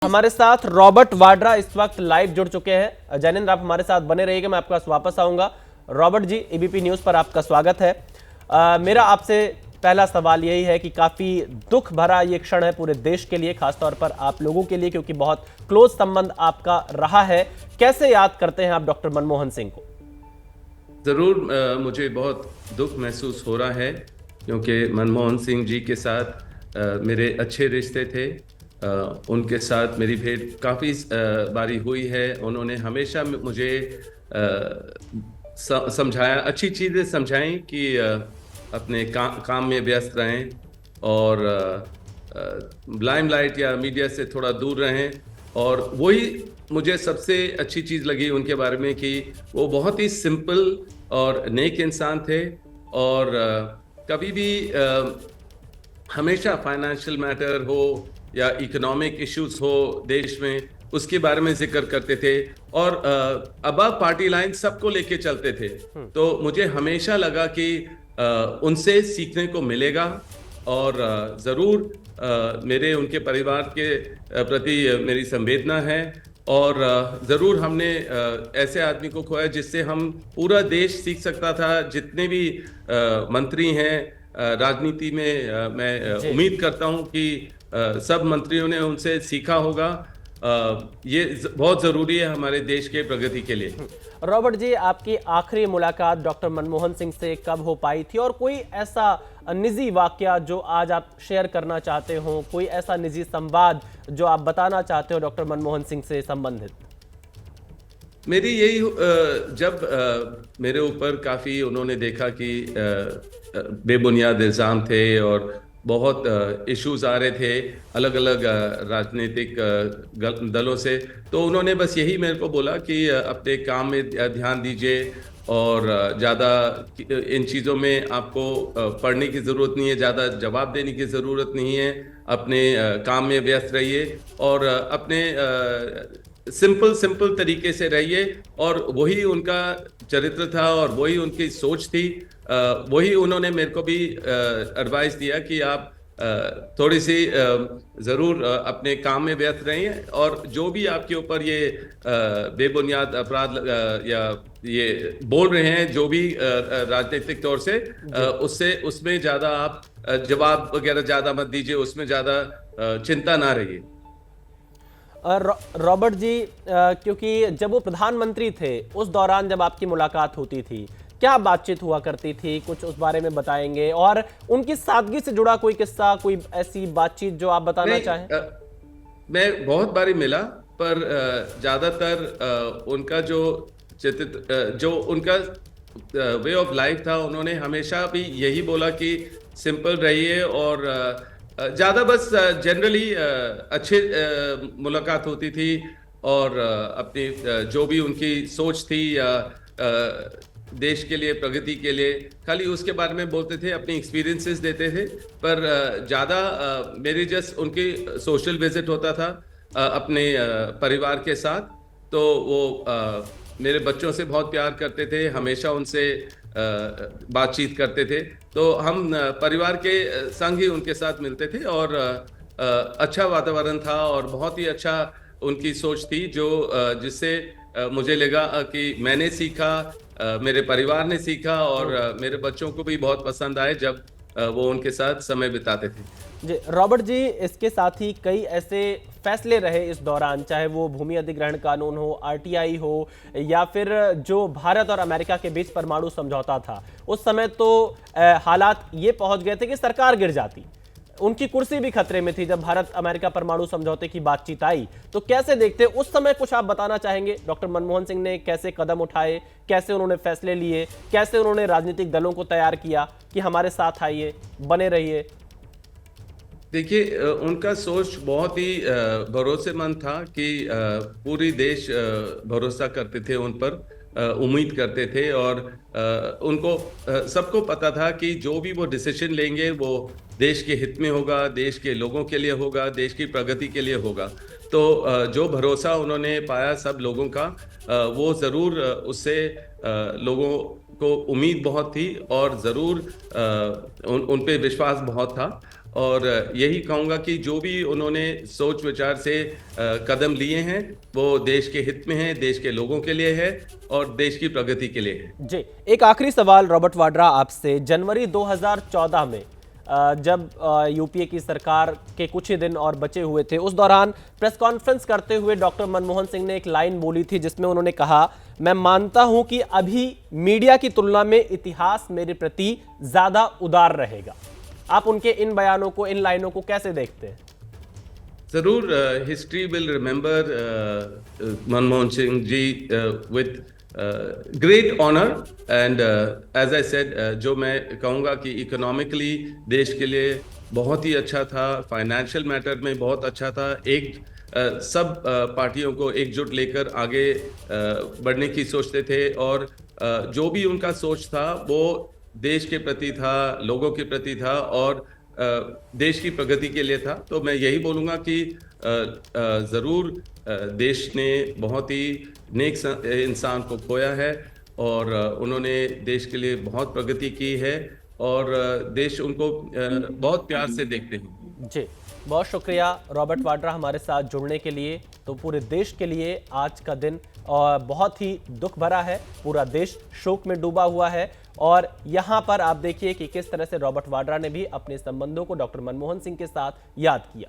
हमारे साथ रॉबर्ट वाड्रा इस वक्त लाइव जुड़ चुके हैं। जैनेंद्र, आप हमारे साथ बने रहिएगा, मैं आपके पास वापस आऊंगा। रॉबर्ट जी, एबीपी न्यूज पर आपका स्वागत है। मेरा आपसे पहला सवाल यही है कि काफी दुख भरा ये क्षण है पूरे देश के लिए, खासतौर पर आप लोगों के लिए, क्योंकि बहुत क्लोज संबंध आपका रहा है। कैसे याद करते हैं आप डॉक्टर मनमोहन सिंह को? ज़रूर मुझे बहुत दुख महसूस हो रहा है, क्योंकि मनमोहन सिंह जी के साथ मेरे अच्छे रिश्ते थे। उनके साथ मेरी भेंट काफ़ी बारी हुई है। उन्होंने हमेशा मुझे समझाया, अच्छी चीज़ें समझाई कि अपने काम में व्यस्त रहें और लाइमलाइट या मीडिया से थोड़ा दूर रहें। और वही मुझे सबसे अच्छी चीज़ लगी उनके बारे में कि वो बहुत ही सिंपल और नेक इंसान थे। और कभी भी हमेशा फाइनेंशियल मैटर हो या इकोनॉमिक इश्यूज हो देश में, उसके बारे में जिक्र करते थे और अबव पार्टी लाइन सबको लेके चलते थे। तो मुझे हमेशा लगा कि उनसे सीखने को मिलेगा और ज़रूर मेरे उनके परिवार के प्रति मेरी संवेदना है। और ज़रूर हमने ऐसे आदमी को खोया जिससे हम पूरा देश सीख सकता था। जितने भी मंत्री हैं राजनीति में, मैं उम्मीद करता हूं कि सब मंत्रियों ने उनसे सीखा होगा। ये बहुत ज़रूरी है हमारे देश के प्रगति के लिए। रॉबर्ट जी, आपकी आखिरी मुलाकात डॉक्टर मनमोहन सिंह से कब हो पाई थी, और कोई ऐसा निजी वाकया जो आज आप शेयर करना चाहते हो, कोई ऐसा निजी संवाद जो आप बताना चाहते हो डॉक्टर मनमोहन सिंह से संबंधित? मेरी यही जब मेरे ऊपर काफ़ी उन्होंने देखा कि बेबुनियाद इल्ज़ाम थे और बहुत इश्यूज आ रहे थे अलग अलग राजनीतिक दलों से, तो उन्होंने बस यही मेरे को बोला कि अपने काम में ध्यान दीजिए और ज़्यादा इन चीज़ों में आपको पढ़ने की ज़रूरत नहीं है, ज़्यादा जवाब देने की ज़रूरत नहीं है। अपने काम में व्यस्त रहिए और अपने सिंपल तरीके से रहिए। और वही उनका चरित्र था और वही उनकी सोच थी। वही उन्होंने मेरे को भी एडवाइस दिया कि आप थोड़ी सी ज़रूर अपने काम में व्यस्त रहिए और जो भी आपके ऊपर ये बेबुनियाद अपराध या ये बोल रहे हैं, जो भी राजनीतिक तौर से, उससे उसमें ज़्यादा आप जवाब वगैरह ज़्यादा मत दीजिए, उसमें ज़्यादा चिंता ना रहिए। रॉबर्ट जी, क्योंकि जब वो प्रधानमंत्री थे उस दौरान जब आपकी मुलाकात होती थी, क्या बातचीत हुआ करती थी, कुछ उस बारे में बताएंगे? और उनकी सादगी से जुड़ा कोई किस्सा, कोई ऐसी बातचीत जो आप बताना चाहें? मैं बहुत बारी मिला, पर ज़्यादातर उनका जो जो उनका वे ऑफ लाइफ था, उन्होंने हमेशा भी यही बोला कि सिंपल रहिए और ज़्यादा बस जनरली अच्छे मुलाकात होती थी। और अपनी जो भी उनकी सोच थी या देश के लिए, प्रगति के लिए, खाली उसके बारे में बोलते थे, अपनी एक्सपीरियंसेस देते थे। पर ज़्यादा मेरी जस्ट उनकी सोशल विजिट होता था अपने परिवार के साथ। तो वो मेरे बच्चों से बहुत प्यार करते थे, हमेशा उनसे बातचीत करते थे। तो हम परिवार के संग ही उनके साथ मिलते थे और अच्छा वातावरण था और बहुत ही अच्छा उनकी सोच थी, जो जिससे मुझे लगा कि मैंने सीखा, मेरे परिवार ने सीखा और मेरे बच्चों को भी बहुत पसंद आए जब वो उनके साथ समय बिताते थे। जी रॉबर्ट जी, इसके साथ ही कई ऐसे फैसले रहे इस दौरान, चाहे वो भूमि अधिग्रहण कानून हो, आरटीआई हो, या फिर जो भारत और अमेरिका के बीच परमाणु समझौता था। उस समय तो हालात ये पहुंच गए थे कि सरकार गिर जाती, उनकी कुर्सी भी खतरे में थी जब भारत अमेरिका परमाणु समझौते की बातचीत आई। तो कैसे देखते उस समय, कुछ आप बताना चाहेंगे? डॉक्टर मनमोहन सिंह ने कैसे कदम उठाए, कैसे उन्होंने फैसले लिए, कैसे उन्होंने राजनीतिक दलों को तैयार किया कि हमारे साथ आइए, बने रहिए? देखिए, उनका सोच बहुत ही भरोसेमंद था कि पूरी देश भरोसा करते थे उन पर, उम्मीद करते थे। और उनको सबको पता था कि जो भी वो डिसीजन लेंगे वो देश के हित में होगा, देश के लोगों के लिए होगा, देश की प्रगति के लिए होगा। तो जो भरोसा उन्होंने पाया सब लोगों का, वो ज़रूर उससे लोगों को उम्मीद बहुत थी और ज़रूर उन पे विश्वास बहुत था। और यही कहूँगा कि जो भी उन्होंने सोच विचार से कदम लिए हैं वो देश के हित में है, देश के लोगों के लिए है और देश की प्रगति के लिए है। जी, एक आखिरी सवाल रॉबर्ट वाड्रा आपसे। जनवरी 2014 में जब यूपीए की सरकार के कुछ ही दिन और बचे हुए थे, उस दौरान प्रेस कॉन्फ्रेंस करते हुए डॉक्टर मनमोहन सिंह ने एक लाइन बोली थी जिसमें उन्होंने कहा, मैं मानता हूं कि अभी मीडिया की तुलना में इतिहास मेरे प्रति ज्यादा उदार रहेगा। आप उनके इन बयानों को, इन लाइनों को कैसे देखते हैं? जरूर history will remember Manmohan Singh ji with great honour and as I said, जो मैं कहूँगा कि इकोनॉमिकली देश के लिए बहुत ही अच्छा था, फाइनेंशियल मैटर में बहुत अच्छा था। सब पार्टियों को एकजुट लेकर आगे बढ़ने की सोचते थे और जो भी उनका सोच था वो देश के प्रति था, लोगों के प्रति था और देश की प्रगति के लिए था। तो मैं यही बोलूँगा कि ज़रूर देश ने बहुत ही नेक इंसान को खोया है और उन्होंने देश के लिए बहुत प्रगति की है और देश उनको बहुत प्यार से देखते हैं। जी, बहुत शुक्रिया रॉबर्ट वाड्रा हमारे साथ जुड़ने के लिए। तो पूरे देश के लिए आज का दिन बहुत ही दुख भरा है, पूरा देश शोक में डूबा हुआ है और यहाँ पर आप देखिए कि किस तरह से रॉबर्ट वाड्रा ने भी अपने संबंधों को डॉक्टर मनमोहन सिंह के साथ याद किया।